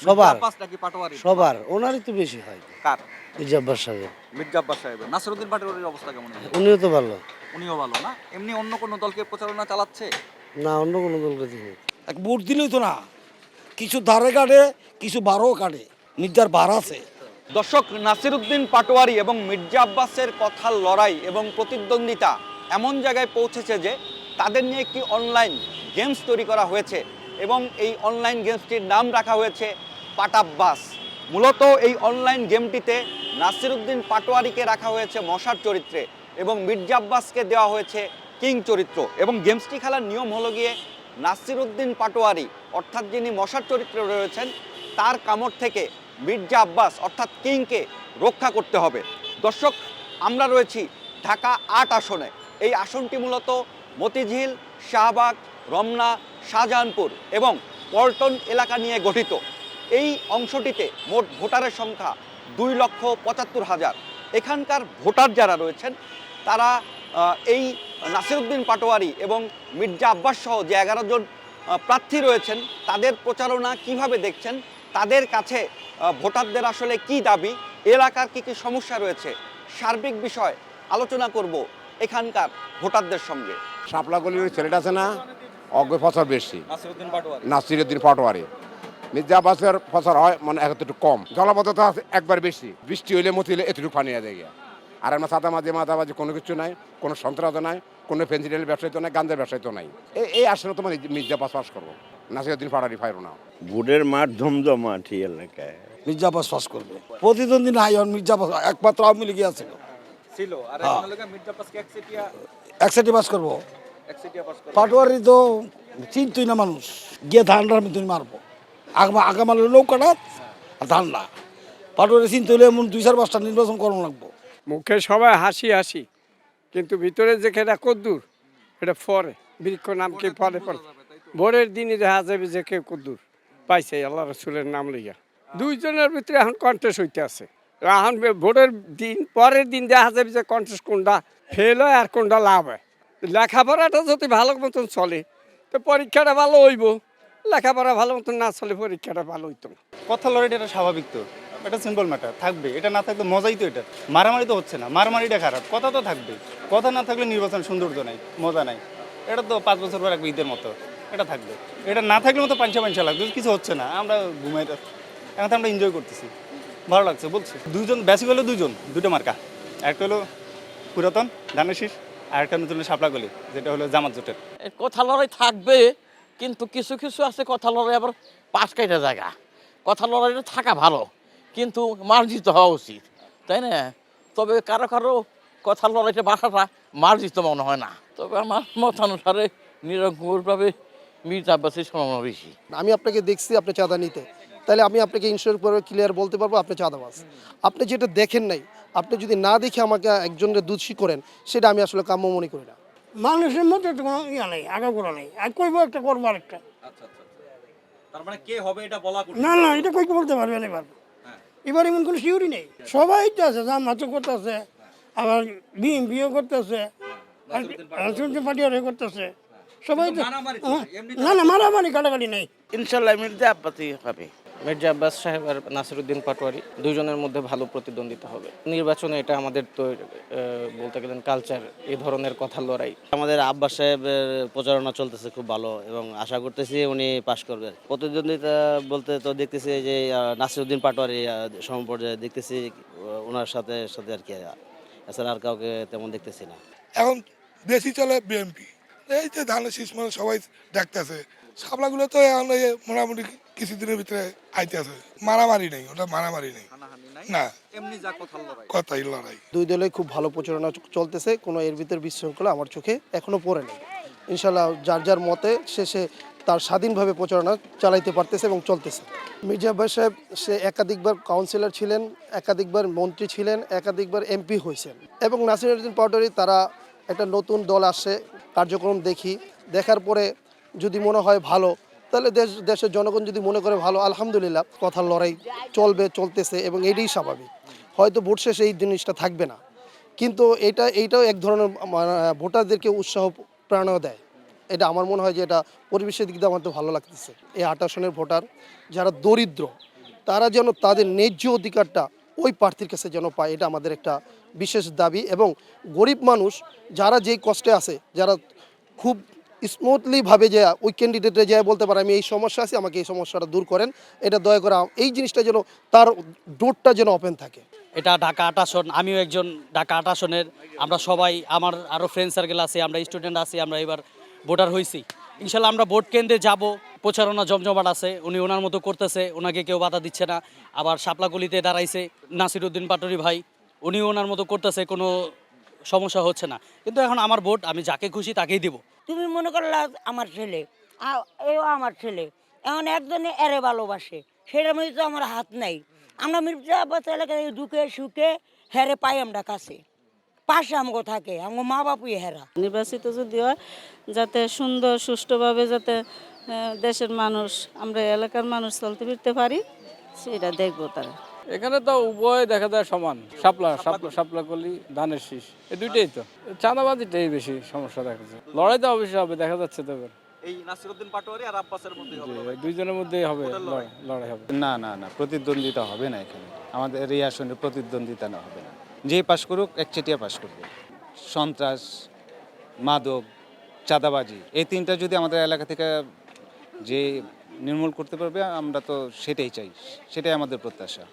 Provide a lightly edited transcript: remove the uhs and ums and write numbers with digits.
সবার নাকি পাটোয়ারি? সবার ওনারই তো বেশি হয়। কার? মির্জা আব্বাস সাহেব। মির্জা আব্বাস সাহেবের। নাসিরউদ্দিন পাটোয়ারির অবস্থা কেমন? উনিও তো ভালো। উনিও ভালো না? এমনি অন্য কোন দলকে প্রচারণা চালাচ্ছে? না, অন্য কোনো দলকে দিবে। এক ভোট দিলেই তো না, কিছু ধারে কাটে, কিছু বারও কাটে, নির্দার বার আছে। দর্শক, নাসিরউদ্দিন পাটোয়ারি এবং মির্জা আব্বাসের কথার লড়াই এবং প্রতিদ্বন্দ্বিতা এমন জায়গায় পৌঁছেছে যে তাদের নিয়ে একটি অনলাইন গেমস তৈরি করা হয়েছে এবং এই অনলাইন গেমসটির নাম রাখা হয়েছে পাটাব্বাস। মূলত এই অনলাইন গেমটিতে নাসিরউদ্দিন পাটোয়ারিকে রাখা হয়েছে মশার চরিত্রে এবং মির্জা আব্বাসকে দেওয়া হয়েছে কিং চরিত্র। এবং গেমসটি খেলার নিয়ম হলো গিয়ে নাসিরউদ্দিন পাটোয়ারি অর্থাৎ যিনি মশার চরিত্রে রয়েছেন তার কামড় থেকে মির্জা আব্বাস অর্থাৎ কিংকে রক্ষা করতে হবে। দর্শক, আমরা রয়েছি ঢাকা ৮ আসনে। এই আসনটি মূলত মতিঝিল, শাহবাগ, রমনা, শাহজাহানপুর এবং পল্টন এলাকা নিয়ে গঠিত। এই অংশটিতে মোট ভোটারের সংখ্যা 2,75,000। এখানকার ভোটার যারা রয়েছেন তারা এই নাসিরউদ্দিন পাটোয়ারি এবং মির্জা আব্বাস সহ যে 11 জন প্রার্থী রয়েছেন তাদের প্রচারণা কিভাবে দেখছেন, তাদের কাছে ভোটারদের আসলে কি দাবি, এলাকার কি কি সমস্যা রয়েছে, সার্বিক বিষয় আলোচনা করব এখানকার ভোটারদের সঙ্গে। শাপলাগলির ওই ছেলেটা আছে না, অজ্ঞ ফসল বেশি, নাসিরউদ্দিন নাসিরউদ্দিন পাটোয়ারি। মির্জা আব্বাসের ফসল হয় মানে একটু কম, জলাবদ্ধতা আছে একবার বেশি, বৃষ্টি হইলে মতি হইলে এতটুকু পানি দেয় গিয়া। আর আমরা মাঝামাঝি কোনো কিছু নাই, কোনো সন্ত্রাস নাই, কোনো ফেন্সিডেল ব্যবসায়িত নাই, গাঞ্জার ব্যবসায়িত নাই। এই আসলে তোমার মির্জা আব্বাস পাস করবো, নাসিরউদ্দিন পাটোয়ারি ফাইরো না। ভোটের মাঠ জমজমাট এই এলাকায়। মির্জা আব্বাস পাস করবে, প্রতিদ্বন্দ্বী নাই। আর মির্জা আব্বাস একমাত্র আওয়ামী লীগই আছে, ছিল। আর হ্যাঁ। এখন লাগা মির্জা আব্বাসকে একসাথে পাস করবো। একসেটিয়া পাস করে। পাটোয়ারি তো চিনতই না মানুষ, গিয়ে ধানটার মতন মারবো। আগামালের নৌকাটা আর ধান না, পাটোয়ারি চিনতে হলে এমন 2-4-5টা নির্বাচন করানো লাগবো। মুখে সবাই হাসি হাসি, কিন্তু ভিতরে যে খেটা কদ্দুর এটা পরে বৃক্ষ নাম কে পরে পরে ভোরের দিনই দেখা যাবে যে কে কদ্দুর পাইছে আল্লাহ রসুলের নাম লইয়া। দুইজনের ভিতরে এখন কন্টেস্ট হইতে আছে। এখন ভোটের দিন পরের দিন দেখা যাবে যে কন্টেস্ট কোনটা ফেল হয় আর কোনটা লাভ হয়। লেখাপড়াটা যদি ভালো মতন চলে তো পরীক্ষাটা ভালো হইব, লেখাপড়া ভালো মতন না চলে পরীক্ষাটা ভালো হইতো না। কথা লড়াইটা এটা স্বাভাবিক, তো এটা সিম্পল ম্যাটার, থাকবে। এটা না থাকলে মজাই তো এটা, মারামারি তো হচ্ছে না, মারামারিটা খারাপ, কথা তো থাকবে। কথা না থাকলে নির্বাচন সৌন্দর্য নাই, মজা নাই। এটা তো 5 বছর পর একবার ঈদের মতো এটা থাকবে। এটা না থাকলে মতো পাঞ্চা লাগবে, কিছু হচ্ছে না, আমরা ঘুমাই, এখন তো আমরা এনজয় করতেছি, ভালো লাগছে। বলছি দুইজন বেশি হলো, দুটো মার্কা, একটা হলো পুরাতন ধানের শীষ, আর একটা নতুন শাপলাগলি যেটা হলো জামাত জোটের। কথা লড়াই থাকবে, কিন্তু কিছু কিছু আছে কথা লড়াই আবার পাশ কাটা জায়গা। কথা লড়াইটা থাকা ভালো, কিন্তু মার্জিত হওয়া উচিত, তাই না? তবে কারো কারো কথা লড়াইটা বাসাটা মার্জিত মনে হয় না। তবে আমার মত অনুসারে নিরঙ্কুশভাবে মির্জা আব্বাসের সম্ভাবনা বেশি। আমি আপনাকে দেখছি আপনি চাঁদা নিতে, তাহলে আমি আপনাকে ইনশিওর করে ক্লিয়ার বলতে পারবো আপনি চাঁদাবাজ। আপনি যেটা দেখেন নাই, আপনি যদি না দেখে আমাকে একজনের দোষী করেন, সেটা আমি আসলে কাম্য মনে করি না। মানুষের মধ্যে তো কোনো ইয়া নেই, আগাগোড়া নেই, আর কইবো একটা করবো আরেকটা। তার মানে কে হবে এটা বলা কঠিন। না না, এটা কই বলতে পারবে না, পারবো এবার এমন কোনো শিউরি নেই। সবাই তো আছে, জামাতও করতেছে, আবার বিএনপিও করতেছে, পার্টিও করতেছে, সবাই তো। না না, মারামারি কাটাকাটি নেই। ইনশাল্লাহ মির্জা আব্বাসই হবে। মির্জা আব্বাস সাহেব আর নাসিরউদ্দিন পাটোয়ারি দুইজনের মধ্যে ভালো প্রতিদ্বন্দ্বিতা হবে নির্বাচনে। এটা আমাদের তো বলতে গেলেন কালচার, এই ধরনের কথা লড়াই। আমাদের আব্বাস সাহেবের প্রচারণা চলতেছে খুব ভালো এবং আশা করতেছি উনি পাশ করবেন। প্রতিদ্বন্দ্বিতা বলতে তো দেখতেছি যে নাসিরউদ্দিন পাটোয়ারি সমপর্যায়ে দেখতেছি, ওনার সাথে সাথে আর কি, এছাড়া আর কাউকে তেমন দেখতেছি না। এখন বেশি চলে বিএনপি, এই যে ধানের শীষ মানে সবাই দেখতেছে। শাপলাগুলো তো এখন মোটামুটি কিছুদিনের ভিতরে আইতে আছে, মারামারি নেই, ওটা মারামারি নেই না, এমনি যা কথা লড়াই, কথাই লড়াই। দুই দলে খুব ভালো প্রচারণা চলতেছে, কোনো এর ভিতরে বিশৃঙ্খলা আমার চোখে এখনো পড়ে নেই। ইনশাল্লাহ যার যার মতে সে তার স্বাধীনভাবে প্রচারণা চালাইতে পারতেছে এবং চলতেছে। মির্জা আব্বাস সাহেব সে একাধিকবার কাউন্সিলর ছিলেন, একাধিকবার মন্ত্রী ছিলেন, একাধিকবার এমপি হয়েছেন। এবং নাসিরউদ্দিন পাটোয়ারি তারা একটা নতুন দল আসে, কার্যক্রম দেখার পরে যদি মনে হয় ভালো, তাহলে দেশের জনগণ যদি মনে করে ভালো, আলহামদুলিল্লাহ, কথার লড়াই চলতেছে এবং এটাই স্বাভাবিক। হয়তো ভোট শেষে এই জিনিসটা থাকবে না, কিন্তু এইটাও এক ধরনের ভোটারদেরকে উৎসাহ প্রেরণা দেয়। এটা আমার মনে হয় যে এটা পরিবেশের দিক দিয়ে আমার তো ভালো লাগতেছে। এই 8 আসনের ভোটার যারা দরিদ্র, তারা যেন তাদের ন্যায্য অধিকারটা ওই প্রার্থীর কাছে যেন পায়, এটা আমাদের একটা বিশেষ দাবি। এবং গরিব মানুষ যারা যেই কষ্টে আছে, যারা খুব স্মুথলিভাবে যে ওই ক্যান্ডিডেটে যায় বলতে পারে আমি এই সমস্যা আছে, আমাকে এই সমস্যাটা দূর করেন, এটা দয়া করে এই জিনিসটা যেন তার ডোরটা যেন ওপেন থাকে। এটা ঢাকা 8 আসন, আমিও একজন ঢাকা 8 আসনের। আমরা সবাই, আমার আরও ফ্রেন্ড সার্কেল আছে, আমরা স্টুডেন্ট আছি, আমরা এবার ভোটার হয়েছি। ইনশাল্লাহ আমরা ভোট কেন্দ্রে যাব, প্রচারণা জমজমাট আছে, উনি ওনার মতো করতেছে, ওনাকে কেউ বাধা দিচ্ছে না। আবার শাপলাগুলিতে দাঁড়াইছে নাসিরউদ্দিন পাটোয়ারি ভাই, উনি ওনার মতো করতেছে, কোনো সমস্যা হচ্ছে না। কিন্তু এখন আমার ভোট, আমি যাকে খুশি তাকেই দিব। তুমি মনে করলা আমার ছেলে, এও আমার ছেলে, এখন একজনে এরে ভালোবাসে, সেটার মধ্যে তো আমার হাত নাই। আমরা মির্জা আব্বাস এলাকায় দুঃখে সুখে হেরে পাই, আমরা কাছে পাশে আমাকে থাকে, আমার মা বাপুই হেরা। নির্বাচিত যদি হয় যাতে সুন্দর সুষ্ঠুভাবে যাতে দেশের মানুষ, আমরা এলাকার মানুষ চলতে ফিরতে পারি, সেটা দেখবো তারা। এখানে তো উভয় দেখা যায় সমান, শাপলা কলি, ধানের শীষ, এই দুইটাই তো। চাঁদাবাজিটাই বেশি সমস্যা দেখা যাচ্ছে। লড়াই তো অবশ্যই হবে, দেখা যাচ্ছে তো এবার এই নাসিরউদ্দিন পাটোয়ারি আর আব্বাসের মধ্যে দুইজনের মধ্যেই হবে, লড়াই হবে। না না না, প্রতিদ্বন্দ্বিতা হবে না এখানে, আমাদের এই আসনে প্রতিদ্বন্দ্বিতা না হবে না। যে পাশ করুক একচেটিয়া পাশ করবে। সন্ত্রাস, মাদক, চাঁদাবাজি, এই তিনটা যদি আমাদের এলাকা থেকে যে নির্মূল করতে পারবে, আমরা তো সেটাই চাই, সেটাই আমাদের প্রত্যাশা।